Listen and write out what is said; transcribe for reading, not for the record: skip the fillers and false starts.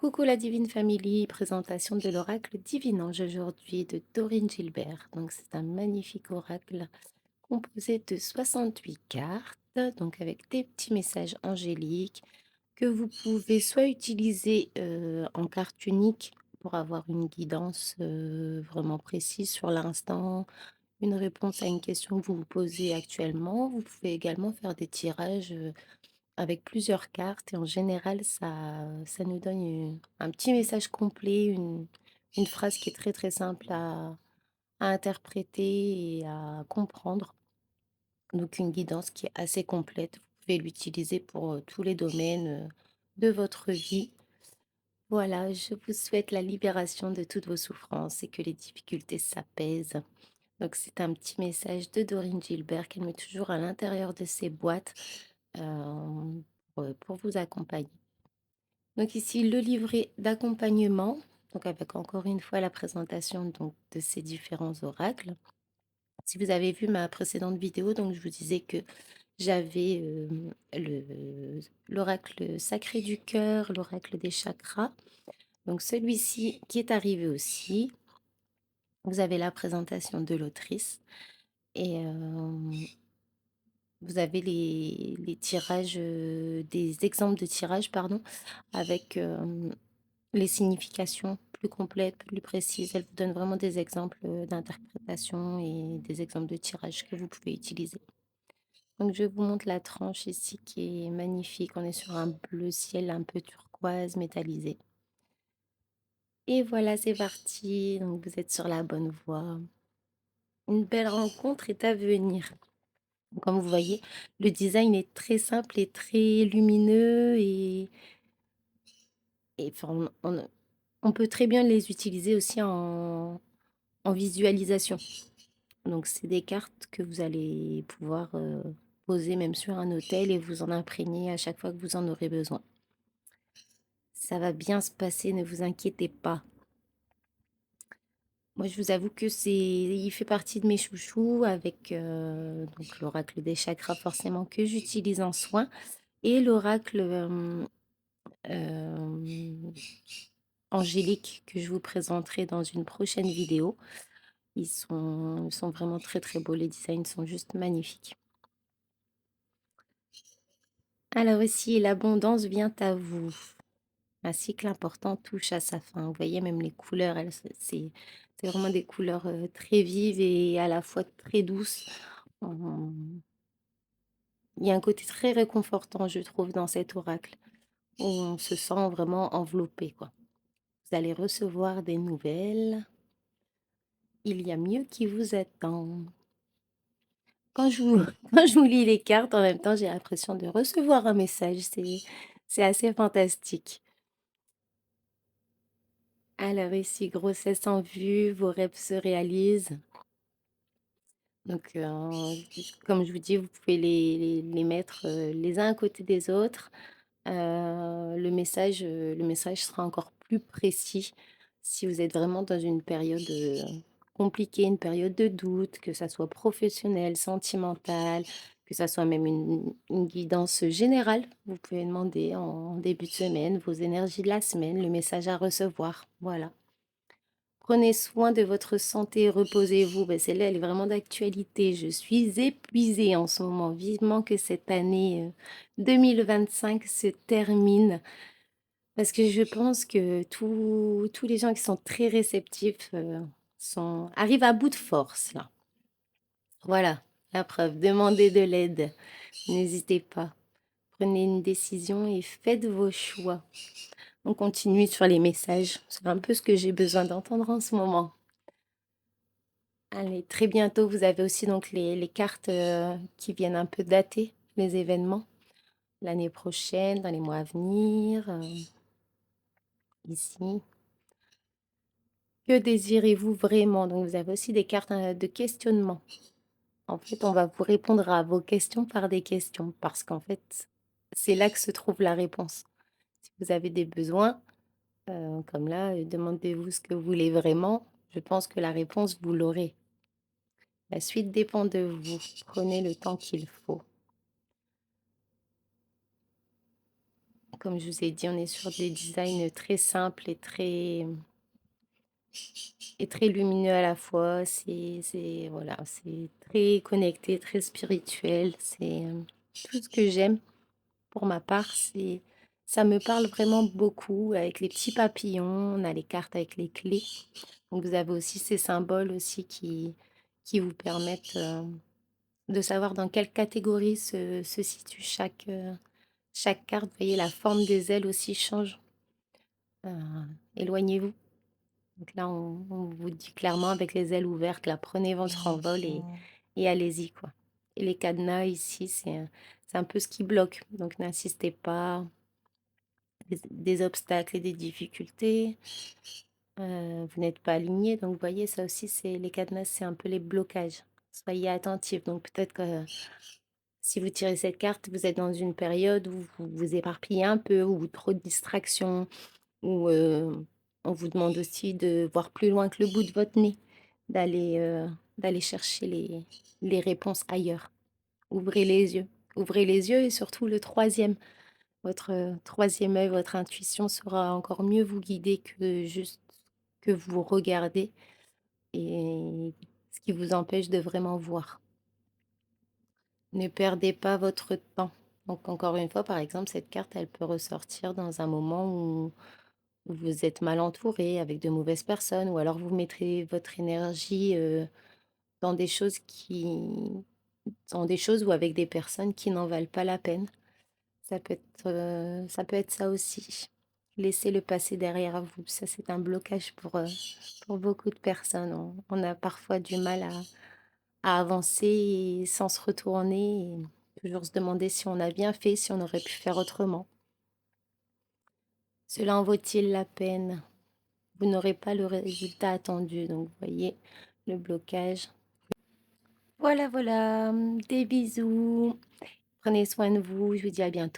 Coucou la Divine Family, présentation de l'oracle Divine Ange aujourd'hui de Dorine Gilbert. Donc c'est un magnifique oracle composé de 68 cartes, donc avec des petits messages angéliques que vous pouvez soit utiliser en carte unique pour avoir une guidance vraiment précise sur l'instant, une réponse à une question que vous vous posez actuellement. Vous pouvez également faire des tirages avec plusieurs cartes et en général, ça nous donne un petit message complet, une phrase qui est très très simple à interpréter et à comprendre. Donc une guidance qui est assez complète. Vous pouvez l'utiliser pour tous les domaines de votre vie. Voilà, je vous souhaite la libération de toutes vos souffrances et que les difficultés s'apaisent. Donc c'est un petit message de Dorine Gilbert qu'elle met toujours à l'intérieur de ses boîtes pour vous accompagner. Donc ici, le livret d'accompagnement, donc avec encore une fois la présentation donc, de ces différents oracles. Si vous avez vu ma précédente vidéo, donc je vous disais que j'avais l'oracle sacré du cœur, l'oracle des chakras. Donc celui-ci qui est arrivé aussi. Vous avez la présentation de l'autrice et vous avez les tirages, des exemples de tirages, pardon, avec les significations plus complètes, plus précises. Elle vous donne vraiment des exemples d'interprétation et des exemples de tirage que vous pouvez utiliser. Donc je vous montre la tranche ici qui est magnifique. On est sur un bleu ciel un peu turquoise métallisé. Et voilà, c'est parti. Donc vous êtes sur la bonne voie. Une belle rencontre est à venir. Comme vous voyez, le design est très simple et très lumineux et enfin, on peut très bien les utiliser aussi en visualisation. Donc, c'est des cartes que vous allez pouvoir poser même sur un hôtel et vous en imprégner à chaque fois que vous en aurez besoin. Ça va bien se passer, ne vous inquiétez pas. Moi, je vous avoue que il fait partie de mes chouchous avec donc l'oracle des chakras forcément que j'utilise en soin et l'oracle euh, angélique que je vous présenterai dans une prochaine vidéo. Ils sont vraiment très très beaux, les designs sont juste magnifiques. Alors ici, l'abondance vient à vous. Un cycle important touche à sa fin. Vous voyez, même les couleurs, c'est vraiment des couleurs très vives et à la fois très douces. Hum, Il y a un côté très réconfortant, je trouve, dans cet oracle, où on se sent vraiment enveloppé, quoi. Vous allez recevoir des nouvelles. Il y a mieux qui vous attend. Quand je vous, quand je vous lis les cartes, en même temps, j'ai l'impression de recevoir un message. C'est assez fantastique. Alors ici, grossesse en vue, vos rêves se réalisent. Donc, comme je vous dis, vous pouvez les mettre les uns à côté des autres. Le message sera encore plus précis si vous êtes vraiment dans une période compliquée, une période de doute, que ça soit professionnel, sentimental, que ça soit même une guidance générale. Vous pouvez demander en début de semaine vos énergies de la semaine, le message à recevoir. Voilà. Prenez soin de votre santé, reposez-vous. Ben, celle-là, elle est vraiment d'actualité. Je suis épuisée en ce moment. Vivement que cette année 2025 se termine. Parce que je pense que tous les gens qui sont très réceptifs arrivent à bout de force, là. Voilà, la preuve. Demandez de l'aide. N'hésitez pas. Prenez une décision et faites vos choix. On continue sur les messages. C'est un peu ce que j'ai besoin d'entendre en ce moment. Allez, très bientôt, vous avez aussi donc les cartes qui viennent un peu dater les événements. L'année prochaine, dans les mois à venir, ici. Que désirez-vous vraiment? Donc, vous avez aussi des cartes de questionnement. En fait, on va vous répondre à vos questions par des questions parce qu'en fait, c'est là que se trouve la réponse. Si vous avez des besoins, comme là, demandez-vous ce que vous voulez vraiment. Je pense que la réponse, vous l'aurez. La suite dépend de vous. Prenez le temps qu'il faut. Comme je vous ai dit, on est sur des designs très simples et très lumineux à la fois. Voilà, c'est très connecté, très spirituel. C'est tout ce que j'aime pour ma part. Ça me parle vraiment beaucoup avec les petits papillons. On a les cartes avec les clés. Donc vous avez aussi ces symboles aussi qui vous permettent de savoir dans quelle catégorie se situe chaque carte. Vous voyez, la forme des ailes aussi change. Euh, Éloignez-vous. Donc là, on vous dit clairement avec les ailes ouvertes, là, prenez votre envol et allez-y, quoi. Et les cadenas ici, c'est un peu ce qui bloque. Donc n'insistez pas. Des obstacles et des difficultés. Vous n'êtes pas aligné. Donc vous voyez, ça aussi, c'est les cadenas, c'est un peu les blocages. Soyez attentifs. Donc peut-être que si vous tirez cette carte, vous êtes dans une période où vous vous éparpillez un peu, ou trop de distractions, ou on vous demande aussi de voir plus loin que le bout de votre nez, d'aller d'aller chercher les réponses ailleurs. Ouvrez les yeux. Ouvrez les yeux et surtout le troisième. Votre troisième œil, votre intuition saura encore mieux vous guider que juste que vous regardez et ce qui vous empêche de vraiment voir. Ne perdez pas votre temps. Donc encore une fois, par exemple, cette carte, elle peut ressortir dans un moment où vous êtes mal entouré avec de mauvaises personnes, ou alors vous mettrez votre énergie dans des choses dans des choses ou avec des personnes qui n'en valent pas la peine. Ça peut être ça aussi. Laisser le passé derrière vous, ça c'est un blocage pour beaucoup de personnes. On a parfois du mal à avancer sans se retourner et toujours se demander si on a bien fait, si on aurait pu faire autrement. Cela en vaut-il la peine? Vous n'aurez pas le résultat attendu, donc vous voyez le blocage. Voilà, voilà, des bisous. Prenez soin de vous, je vous dis à bientôt.